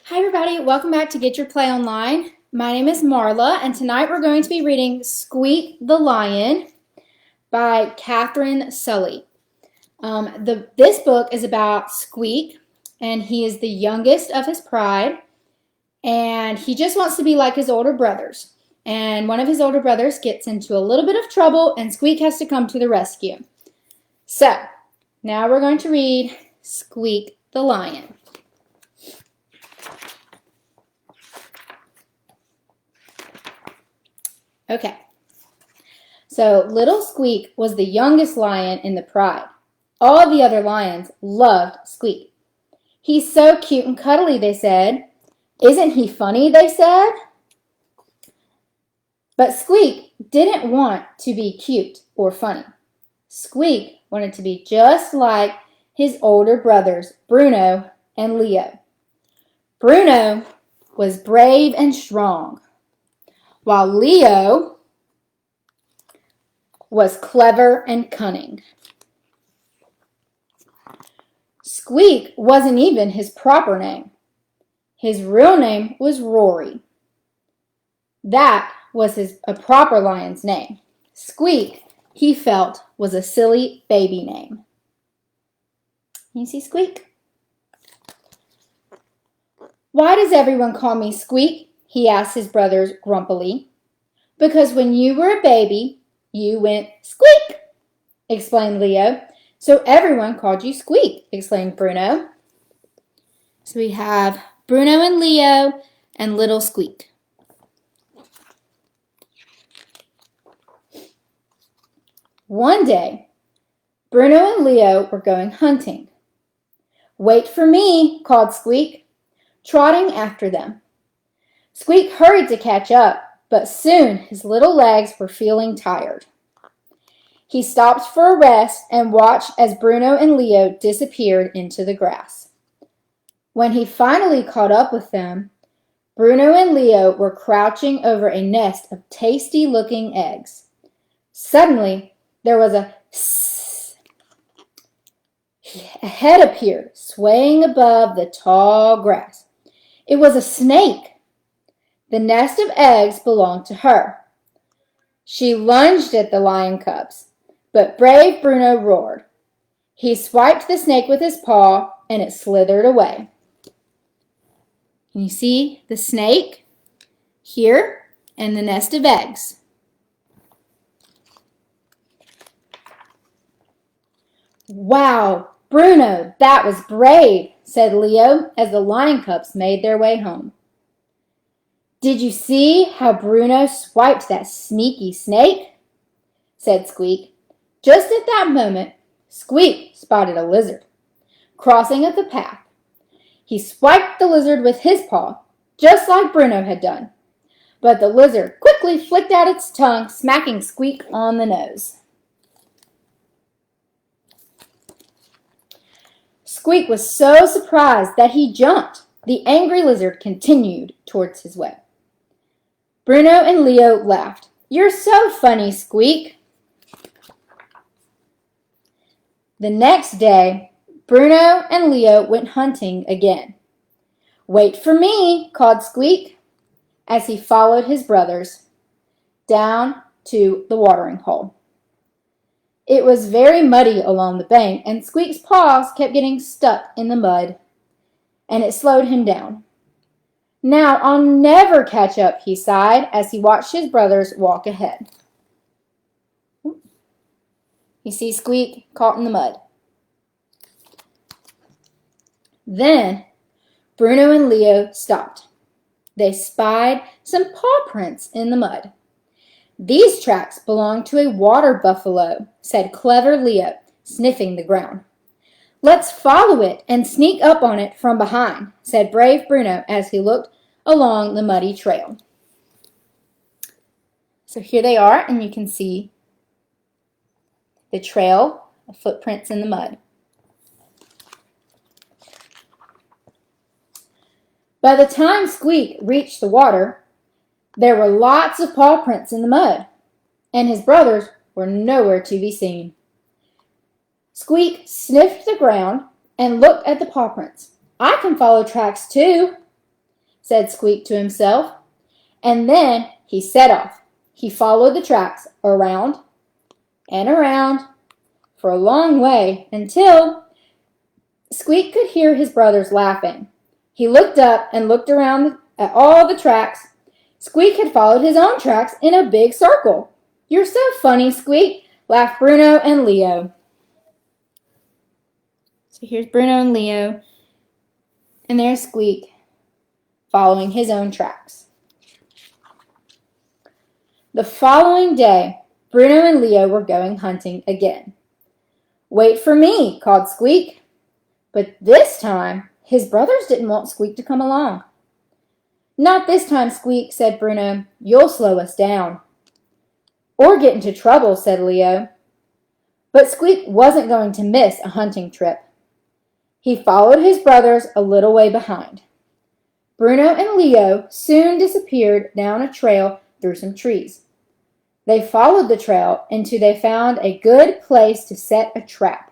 Hi everybody, welcome back to Get Your Play Online. My name is Marla, and tonight we're going to be reading Squeak the Lion by Katherine Sully. This book is about Squeak, and he is the youngest of his pride, and he just wants to be like his older brothers. And one of his older brothers gets into a little bit of trouble, and Squeak has to come to the rescue. So, now we're going to read Squeak the Lion. Okay, so little Squeak was the youngest lion in the pride. All the other lions loved Squeak. He's so cute and cuddly, they said. Isn't he funny, they said? But Squeak didn't want to be cute or funny. Squeak wanted to be just like his older brothers, Bruno and Leo. Bruno was brave and strong, while Leo was clever and cunning. Squeak wasn't even his proper name. His real name was Rory. That was a proper lion's name. Squeak, he felt, was a silly baby name. You see Squeak? Why does everyone call me Squeak? He asked his brothers grumpily. Because when you were a baby, you went squeak, explained Leo. So everyone called you Squeak, explained Bruno. So we have Bruno and Leo and little Squeak. One day, Bruno and Leo were going hunting. Wait for me, called Squeak, trotting after them. Squeak hurried to catch up, but soon his little legs were feeling tired. He stopped for a rest and watched as Bruno and Leo disappeared into the grass. When he finally caught up with them, Bruno and Leo were crouching over a nest of tasty-looking eggs. Suddenly, there was a hiss. A head appeared, swaying above the tall grass. It was a snake. The nest of eggs belonged to her. She lunged at the lion cubs, but brave Bruno roared. He swiped the snake with his paw, and it slithered away. Can you see the snake here and the nest of eggs? Wow, Bruno, that was brave, said Leo as the lion cubs made their way home. Did you see how Bruno swiped that sneaky snake? Said Squeak. Just at that moment, Squeak spotted a lizard crossing at the path. He swiped the lizard with his paw, just like Bruno had done. But the lizard quickly flicked out its tongue, smacking Squeak on the nose. Squeak was so surprised that he jumped. The angry lizard continued towards his way. Bruno and Leo laughed. You're so funny, Squeak. The next day, Bruno and Leo went hunting again. Wait for me, called Squeak, as he followed his brothers down to the watering hole. It was very muddy along the bank, and Squeak's paws kept getting stuck in the mud, and it slowed him down. Now I'll never catch up, he sighed as he watched his brothers walk ahead. You see Squeak caught in the mud. Then Bruno and Leo stopped. They spied some paw prints in the mud. These tracks belong to a water buffalo, said clever Leo, sniffing the ground. Let's follow it and sneak up on it from behind, said brave Bruno as he looked along the muddy trail. So here they are, and you can see the trail of footprints in the mud. By the time Squeak reached the water, there were lots of paw prints in the mud, and his brothers were nowhere to be seen. Squeak sniffed the ground and looked at the paw prints. I can follow tracks too. said Squeak to himself. And then he set off. He followed the tracks around and around for a long way until Squeak could hear his brothers laughing. He looked up and looked around at all the tracks. Squeak had followed his own tracks in a big circle. "You're so funny, Squeak," laughed Bruno and Leo. So here's Bruno and Leo, and there's Squeak following his own tracks. The following day, Bruno and Leo were going hunting again. "Wait for me," called Squeak. But this time, his brothers didn't want Squeak to come along. "Not this time, Squeak," said Bruno. "You'll slow us down." "Or get into trouble," said Leo. But Squeak wasn't going to miss a hunting trip. He followed his brothers a little way behind. Bruno and Leo soon disappeared down a trail through some trees. They followed the trail until they found a good place to set a trap.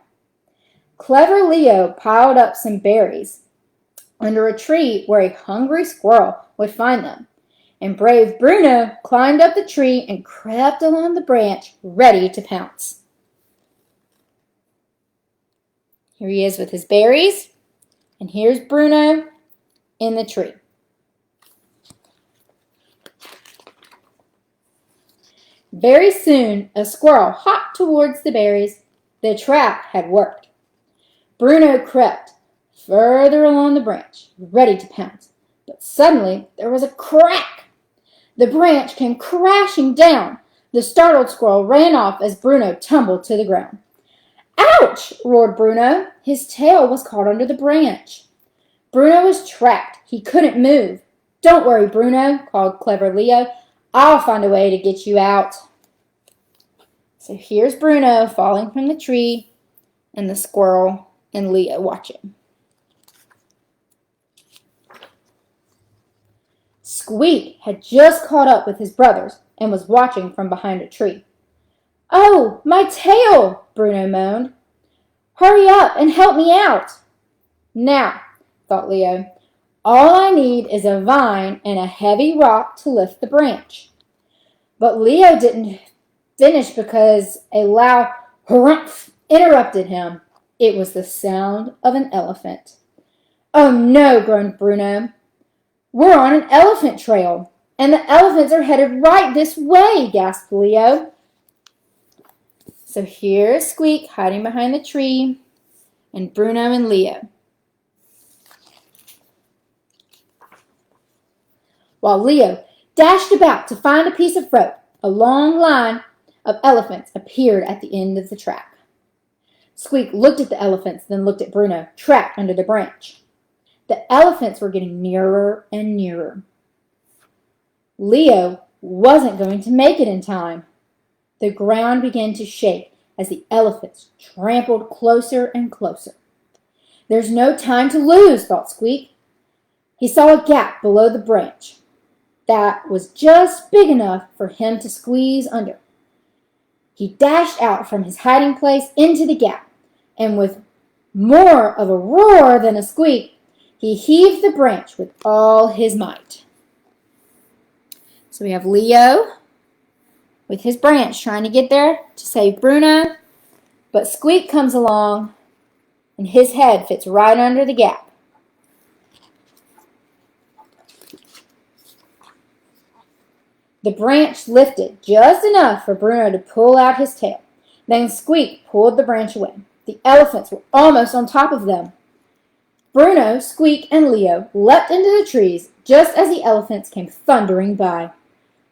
Clever Leo piled up some berries under a tree where a hungry squirrel would find them, and brave Bruno climbed up the tree and crept along the branch, ready to pounce. Here he is with his berries, and here's Bruno in the tree. Very soon, a squirrel hopped towards the berries. The trap had worked. Bruno crept further along the branch, ready to pounce. But suddenly, there was a crack. The branch came crashing down. The startled squirrel ran off as Bruno tumbled to the ground. "Ouch!" roared Bruno. His tail was caught under the branch. Bruno was trapped. He couldn't move. "Don't worry, Bruno," called clever Leo. "I'll find a way to get you out." So here's Bruno falling from the tree, and the squirrel and Leo watching. Squeak had just caught up with his brothers and was watching from behind a tree. "Oh, my tail!" Bruno moaned. "Hurry up and help me out." "Now," thought Leo, "all I need is a vine and a heavy rock to lift the branch." But Leo didn't finish because a loud harumph interrupted him. It was the sound of an elephant. "Oh no," groaned Bruno. "We're on an elephant trail, and the elephants are headed right this way," gasped Leo. So here's Squeak hiding behind the tree, and Bruno and Leo. While Leo dashed about to find a piece of rope, a long line of elephants appeared at the end of the track. Squeak looked at the elephants, then looked at Bruno, trapped under the branch. The elephants were getting nearer and nearer. Leo wasn't going to make it in time. The ground began to shake as the elephants trampled closer and closer. "There's no time to lose," thought Squeak. He saw a gap below the branch that was just big enough for him to squeeze under. He dashed out from his hiding place into the gap, and with more of a roar than a squeak, he heaved the branch with all his might. So we have Leo with his branch trying to get there to save Bruno, but Squeak comes along and his head fits right under the gap. The branch lifted just enough for Bruno to pull out his tail. Then Squeak pulled the branch away. The elephants were almost on top of them. Bruno, Squeak, and Leo leapt into the trees just as the elephants came thundering by.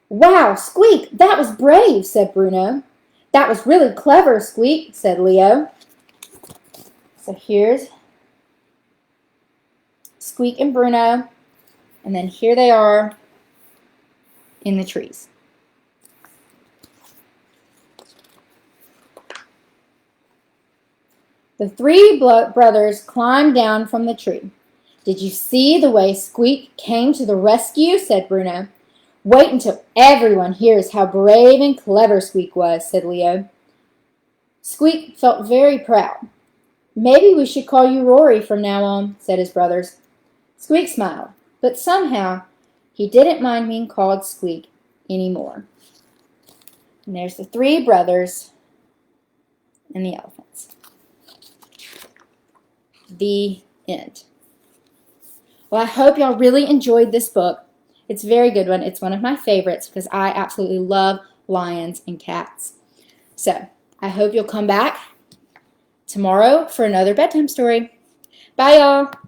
"Wow, Squeak, that was brave," said Bruno. "That was really clever, Squeak," said Leo. So here's Squeak and Bruno, and then here they are in the trees. The three brothers climbed down from the tree. "Did you see the way Squeak came to the rescue?" said Bruno. "Wait until everyone hears how brave and clever Squeak was," said Leo. Squeak felt very proud. "Maybe we should call you Rory from now on," said his brothers. Squeak smiled. but somehow he didn't mind being called Squeak anymore. And there's the three brothers and the elephants. The end. Well, I hope y'all really enjoyed this book. It's a very good one. It's one of my favorites because I absolutely love lions and cats. So, I hope you'll come back tomorrow for another bedtime story. Bye, y'all.